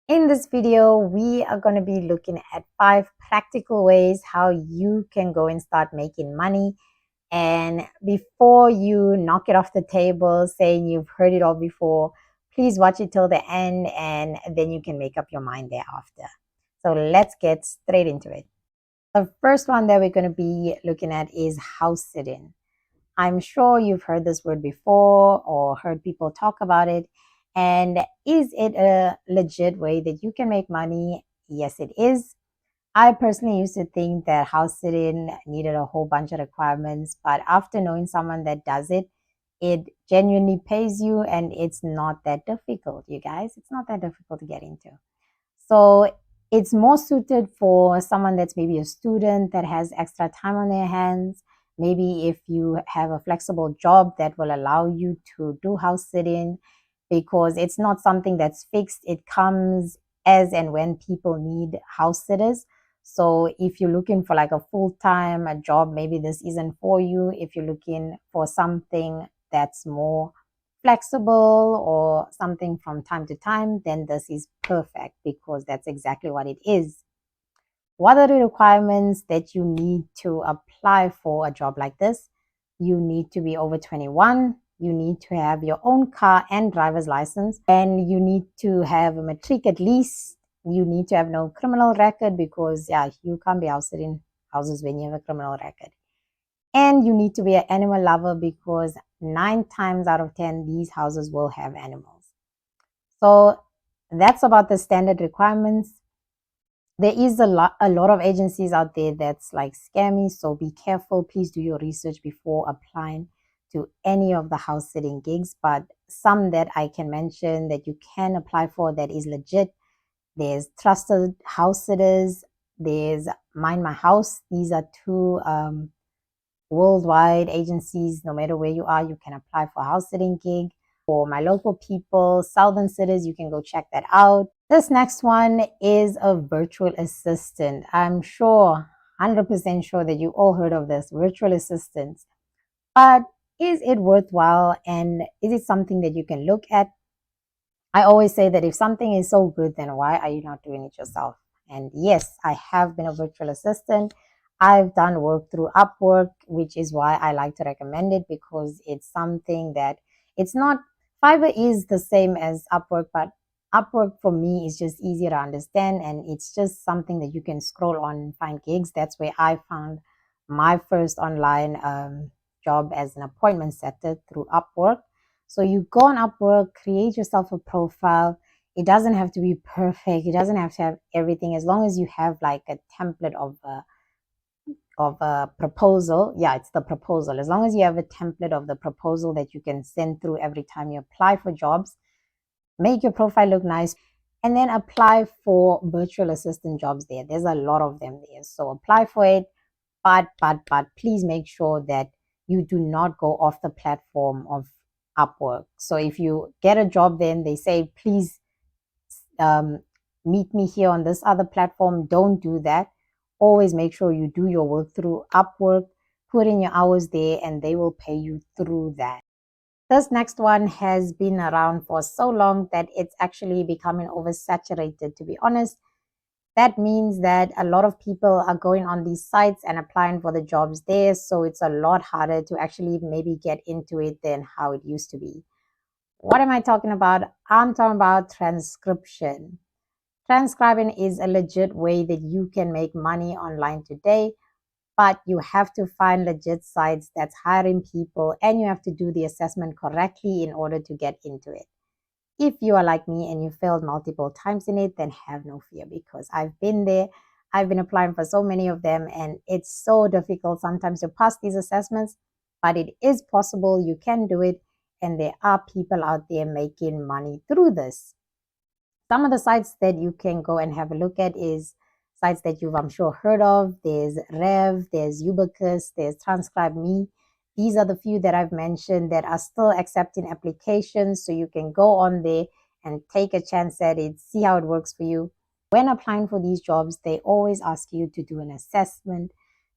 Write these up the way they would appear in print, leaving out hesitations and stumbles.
In this video, we are going to be looking at 5 practical ways how you can go and start making money. And before you knock it off the table saying you've heard it all before, please watch it till the end and then you can make up your mind thereafter. So let's get straight into it. The first one that we're going to be looking at is house sitting. I'm sure you've heard this word before or heard people talk about it. And is it a legit way that you can make money? Yes, it is. I personally used to think that house sitting needed a whole bunch of requirements, but after knowing someone that does it, it genuinely pays you and it's not that difficult, you guys. It's not that difficult to get into. So it's more suited for someone that's maybe a student that has extra time on their hands. Maybe if you have a flexible job that will allow you to do house sitting, because it's not something that's fixed. It comes as and when people need house sitters. So if you're looking for like a full-time job, maybe this isn't for you. If you're looking for something that's more flexible or something from time to time, then this is perfect because that's exactly what it is. What are the requirements that you need to apply for a job like this? You need to be over 21. You need to have your own car and driver's license, and you need to have a matric at least. You need to have no criminal record because, yeah, you can't be house sitting houses when you have a criminal record. And you need to be an animal lover because 9 times out of 10, these houses will have animals. So that's about the standard requirements. There is a lot of agencies out there that's like scammy, so be careful. Please do your research before applying to any of the house sitting gigs. But some that I can mention that you can apply for that is legit. There's Trusted House Sitters. There's Mind My House. These are two worldwide agencies. No matter where you are, you can apply for a house sitting gig. For my local people, Southern Cities, you can go check that out. This next one is a virtual assistant. I'm sure, 100% sure that you all heard of this virtual assistants. But is it worthwhile and is it something that you can look at? I always say that if something is so good, then why are you not doing it yourself? And yes, I have been a virtual assistant. I've done work through Upwork, which is why I like to recommend it because it's something that it's not, Fiverr is the same as Upwork, but Upwork for me is just easier to understand and it's just something that you can scroll on and find gigs. That's where I found my first online job as an appointment setter through Upwork. So you go on Upwork, create yourself a profile. It doesn't have to be perfect. It doesn't have to have everything. As long as you have like a template of a proposal. Yeah, it's the proposal. As long as you have a template of the proposal that you can send through every time you apply for jobs, make your profile look nice, and then apply for virtual assistant jobs there. There's a lot of them there. So apply for it, but please make sure that you do not go off the platform of Upwork. So if you get a job then they say, please um, meet me here on this other platform, don't do that. Always make sure you do your work through Upwork, put in your hours there, and they will pay you through that. This next one has been around for so long that it's actually becoming oversaturated, to be honest. That means that a lot of people are going on these sites and applying for the jobs there. So it's a lot harder to actually maybe get into it than how it used to be. What am I talking about? I'm talking about transcription. Transcribing is a legit way that you can make money online today, but you have to find legit sites that's hiring people and you have to do the assessment correctly in order to get into it. If you are like me and you failed multiple times in it, then have no fear because I've been there. I've been applying for so many of them and it's so difficult sometimes to pass these assessments, but it is possible. You can do it. And there are people out there making money through this. Some of the sites that you can go and have a look at is sites that you've, I'm sure, heard of. There's Rev, there's Ubicus, there's Transcribe Me. These are the few that I've mentioned that are still accepting applications. So you can go on there and take a chance at it, see how it works for you. When applying for these jobs, they always ask you to do an assessment.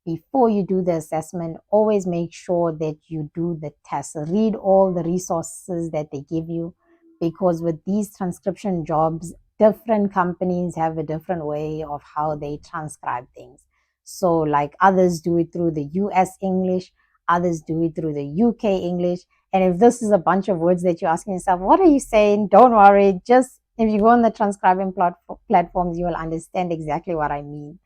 Before you do the assessment, always make sure that you do the test. Read all the resources that they give you because with these transcription jobs, different companies have a different way of how they transcribe things. So, like others do it through the US English, others do it through the UK English. And if this is a bunch of words that you're asking yourself, what are you saying? Don't worry. Just if you go on the transcribing platforms, you will understand exactly what I mean.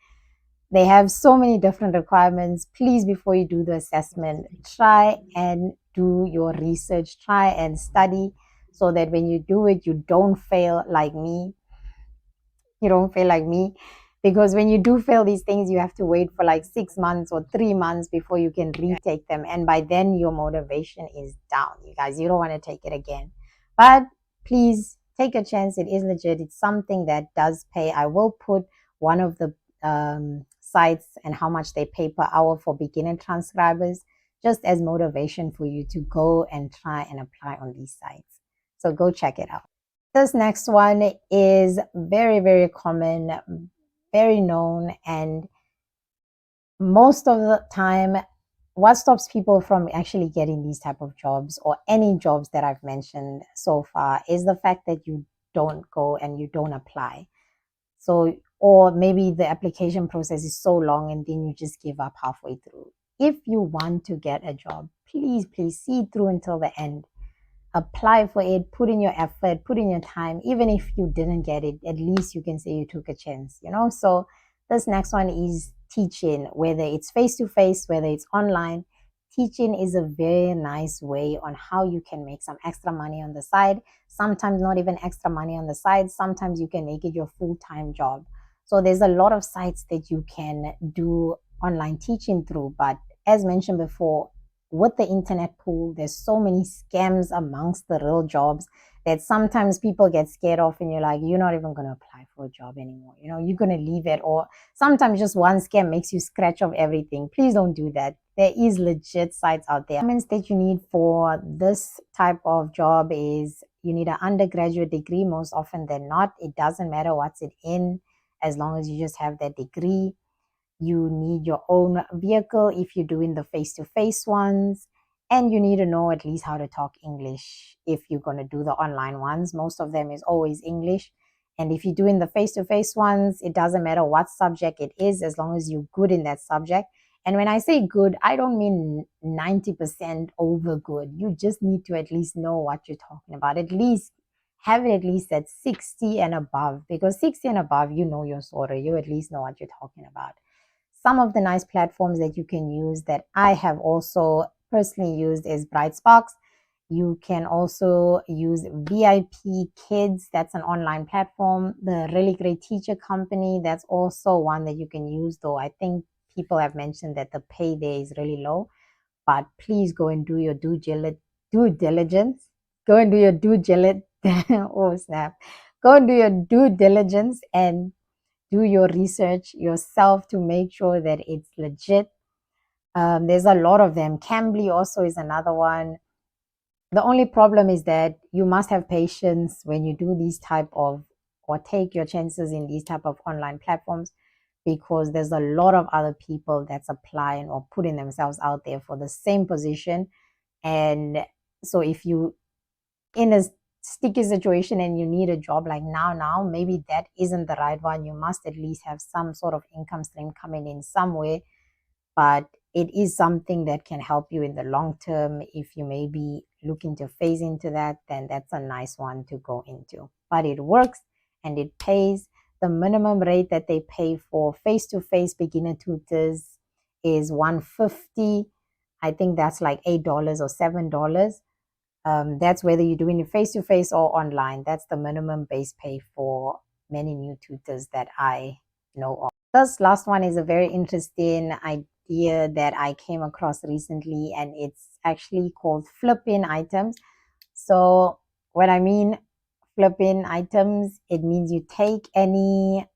They have so many different requirements. Please, before you do the assessment, try and do your research, try and study so that when you do it, you don't fail like me. You don't fail like me. Because when you do fail these things, you have to wait for like 6 months or 3 months before you can retake them. And by then, your motivation is down. You guys, you don't want to take it again. But please take a chance. It is legit. It's something that does pay. I will put one of the sites and how much they pay per hour for beginner transcribers just as motivation for you to go and try and apply on these sites. So go check it out. This next one is very, very common, very known, and most of the time, what stops people from actually getting these type of jobs or any jobs that I've mentioned so far is the fact that you don't go and you don't apply. So, or maybe the application process is so long and then you just give up halfway through. If you want to get a job, please, please see it through until the end. Apply for it, put in your effort, put in your time. Even if you didn't get it, at least you can say you took a chance, you know? So this next one is teaching, whether it's face to face, whether it's online. Teaching is a very nice way on how you can make some extra money on the side. Sometimes not even extra money on the side. Sometimes you can make it your full-time job. So there's a lot of sites that you can do online teaching through. But as mentioned before, with the internet pool, there's so many scams amongst the real jobs that sometimes people get scared off and you're like, you're not even going to apply for a job anymore. You know, you're going to leave it. Or sometimes just one scam makes you scratch off everything. Please don't do that. There is legit sites out there. Documents that you need for this type of job is you need an undergraduate degree most often than not. It doesn't matter what's it in as long as you just have that degree. You need your own vehicle if you're doing the face to face ones. And you need to know at least how to talk English if you're going to do the online ones. Most of them is always English. And if you're doing the face to face ones, it doesn't matter what subject it is as long as you're good in that subject. And when I say good, I don't mean 90% over good. You just need to at least know what you're talking about. At least have it at least at 60 and above, because 60 and above, you know your sorry. You at least know what you're talking about. Some of the nice platforms that you can use that I have also personally used is Brightsparks. You can also use VIP Kids. That's an online platform. The Really Great Teacher Company. That's also one that you can use, though I think people have mentioned that the pay there is really low. But please go and do your due diligence. Go and do your due diligence. Oh, snap. Go and do your due diligence and do your research yourself to make sure that it's legit. There's a lot of them. Cambly also is another one. The only problem is that you must have patience when you do these type of or take your chances in these type of online platforms, because there's a lot of other people that's applying or putting themselves out there for the same position. And so if you in a sticky situation and you need a job like now, maybe that isn't the right one. You must at least have some sort of income stream coming in some way, but it is something that can help you in the long term. If you may be looking to phase into that, then that's a nice one to go into. But it works and it pays. The minimum rate that they pay for face-to-face beginner tutors is 150. I think that's like $8 or $7. That's whether you're doing it face to face or online. That's the minimum base pay for many new tutors that I know of. This last one is a very interesting idea that I came across recently, and it's actually called flip-in items. So, what I mean flip-in items, it means you take any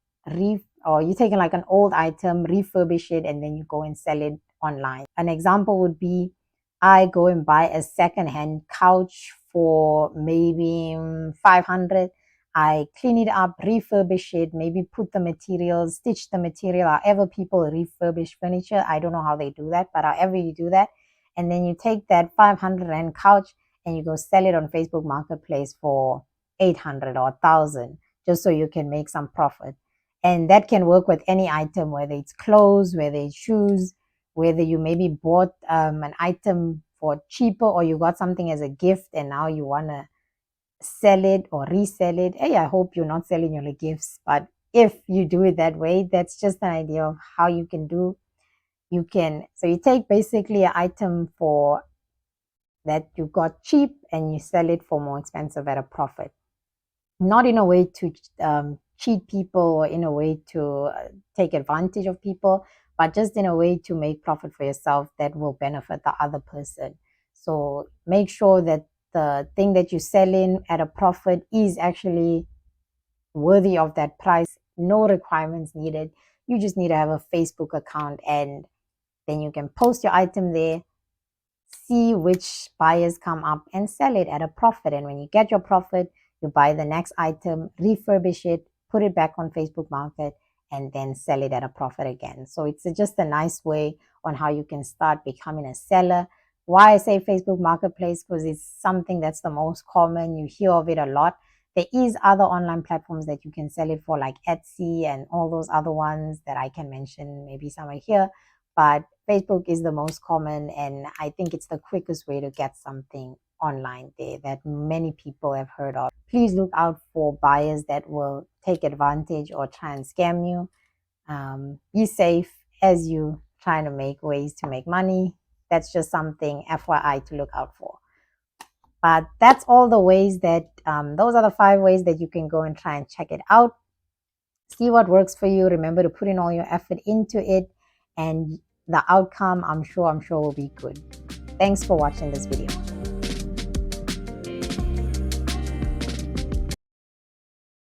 or you take like an old item, refurbish it, and then you go and sell it online. An example would be I go and buy a second-hand couch for maybe 500. I clean it up, refurbish it, maybe put the materials, stitch the material, however people refurbish furniture. I don't know how they do that, but however you do that. And then you take that 500 rand couch and you go sell it on Facebook Marketplace for 800 or 1,000. just so you can make some profit. And that can work with any item, whether it's clothes, whether it's shoes, whether you maybe bought an item for cheaper, or you got something as a gift and now you want to sell it or resell it. Hey, I hope you're not selling your gifts, but if you do it that way, that's just an idea of how you can do. You can, so you take basically an item for that you got cheap and you sell it for more expensive at a profit, not in a way to cheat people or in a way to take advantage of people, but just in a way to make profit for yourself that will benefit the other person. So make sure that the thing that you sell in at a profit is actually worthy of that price. No requirements needed. You just need to have a Facebook account, and then you can post your item there, see which buyers come up, and sell it at a profit. And when you get your profit, you buy the next item, refurbish it, put it back on Facebook Market, and then sell it at a profit again. So it's just a nice way on how you can start becoming a seller. Why I say Facebook Marketplace? Because it's something that's the most common. You hear of it a lot. There is other online platforms that you can sell it for, like Etsy and all those other ones that I can mention, maybe somewhere here. But Facebook is the most common, and I think it's the quickest way to get something online there that many people have heard of. Please look out for buyers that will take advantage or try and scam you. Be safe as you trying to make ways to make money. That's just something FYI to look out for. But that's all the ways that, those are the 5 ways that you can go and try and check it out. See what works for you. Remember to put in all your effort into it, and the outcome, I'm sure will be good. Thanks for watching this video.